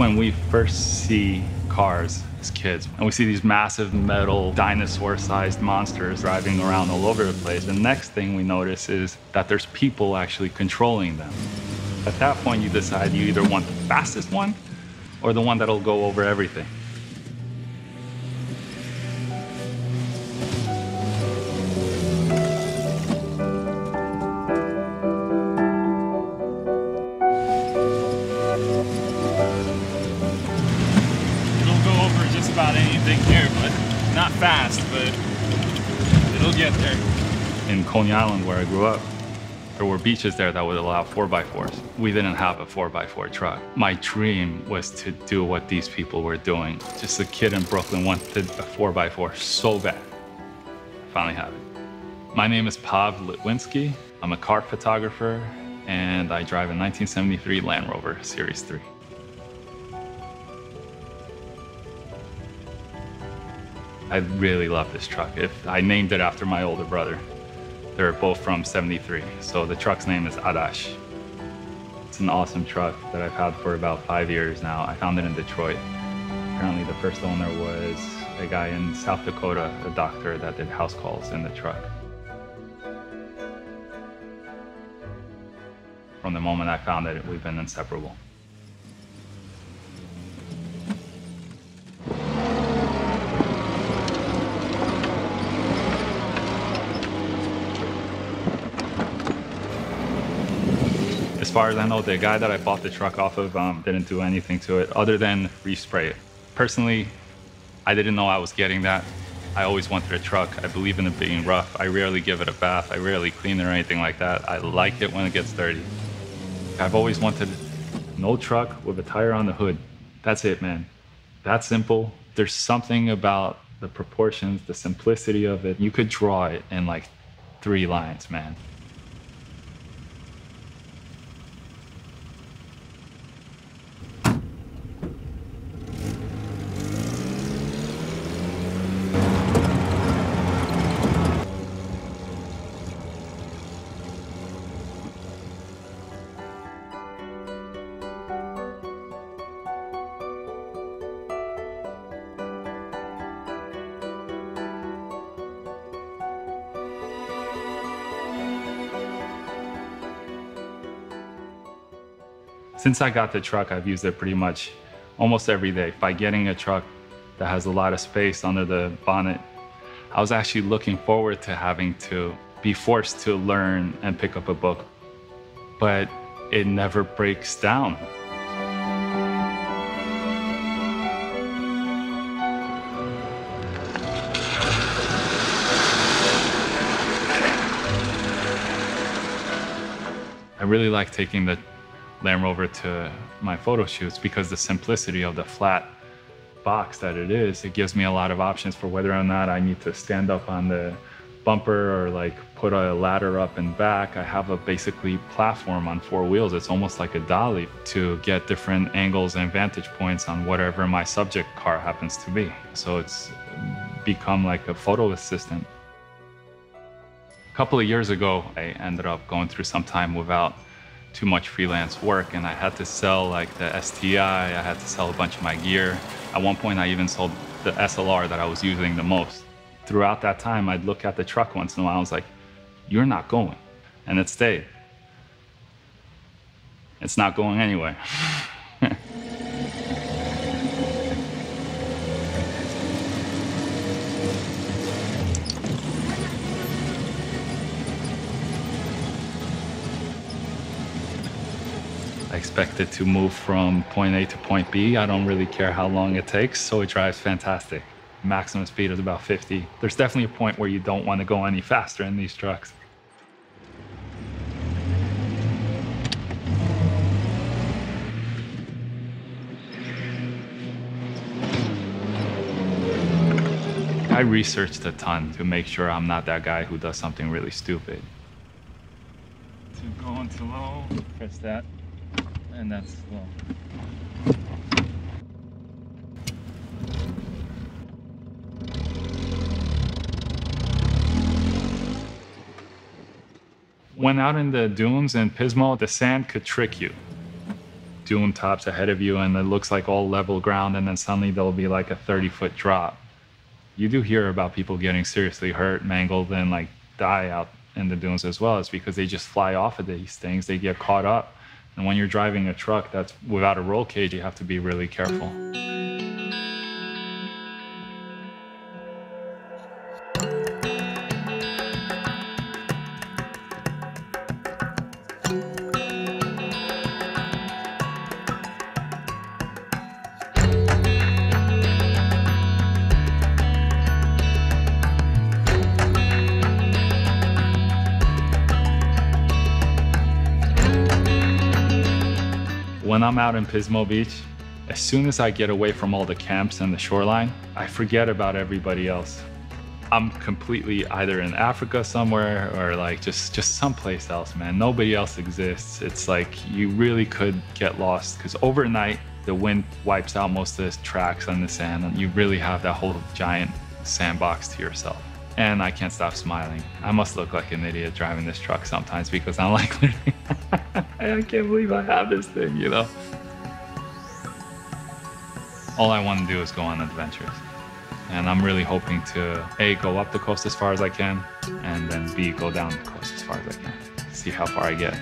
when we first see cars as kids, and we see these massive metal dinosaur-sized monsters driving around all over the place. The next thing we notice is that there's people actually controlling them. At that point, you decide you either want the fastest one or the one that'll go over everything. About anything here, but not fast, but it'll get there. In Coney Island, where I grew up, there were beaches there that would allow 4x4s. We didn't have a 4x4 truck. My dream was to do what these people were doing. Just a kid in Brooklyn wanted a 4x4 so bad. Finally have it. My name is Pawel Litwinski. I'm a car photographer, and I drive a 1973 Land Rover Series III. I really love this truck. I named it after my older brother. They're both from '73, so the truck's name is Adash. It's an awesome truck that I've had for about 5 years now. I found it in Detroit. Apparently the first owner was a guy in South Dakota, a doctor that did house calls in the truck. From the moment I found it, we've been inseparable. As far as I know, the guy that I bought the truck off of didn't do anything to it other than respray it. Personally, I didn't know I was getting that. I always wanted a truck. I believe in it being rough. I rarely give it a bath. I rarely clean it or anything like that. I like it when it gets dirty. I've always wanted no truck with a tire on the hood. That's it, man. That simple. There's something about the proportions, the simplicity of it. You could draw it in like 3 lines, man. Since I got the truck, I've used it pretty much almost every day. By getting a truck that has a lot of space under the bonnet, I was actually looking forward to having to be forced to learn and pick up a book, but it never breaks down. I really like taking the Land Rover to my photo shoots because the simplicity of the flat box that it is, it gives me a lot of options for whether or not I need to stand up on the bumper or like put a ladder up and back. I have a basically platform on 4 wheels. It's almost like a dolly to get different angles and vantage points on whatever my subject car happens to be. So it's become like a photo assistant. A couple of years ago, I ended up going through some time without too much freelance work, and I had to sell like the STi, I had to sell a bunch of my gear. At one point, I even sold the SLR that I was using the most. Throughout that time, I'd look at the truck once in a while, I was like, you're not going. And it stayed. It's not going anywhere. I expect it to move from point A to point B. I don't really care how long it takes, so it drives fantastic. Maximum speed is about 50. There's definitely a point where you don't want to go any faster in these trucks. I researched a ton to make sure I'm not that guy who does something really stupid. To go into low, press that. And that's slow. When out in the dunes in Pismo, the sand could trick you. dune tops ahead of you and it looks like all level ground, and then suddenly there'll be like a 30-foot drop. You do hear about people getting seriously hurt, mangled, and like die out in the dunes as well. It's because they just fly off of these things, they get caught up. And when you're driving a truck that's without a roll cage, you have to be really careful. When I'm out in Pismo Beach, as soon as I get away from all the camps and the shoreline, I forget about everybody else. I'm completely either in Africa somewhere or like just someplace else, man. Nobody else exists. It's like you really could get lost because overnight the wind wipes out most of the tracks on the sand and you really have that whole giant sandbox to yourself. And I can't stop smiling. I must look like an idiot driving this truck sometimes because I'm like, I can't believe I have this thing, you know? All I want to do is go on adventures. And I'm really hoping to A, go up the coast as far as I can, and then B, go down the coast as far as I can. See how far I get.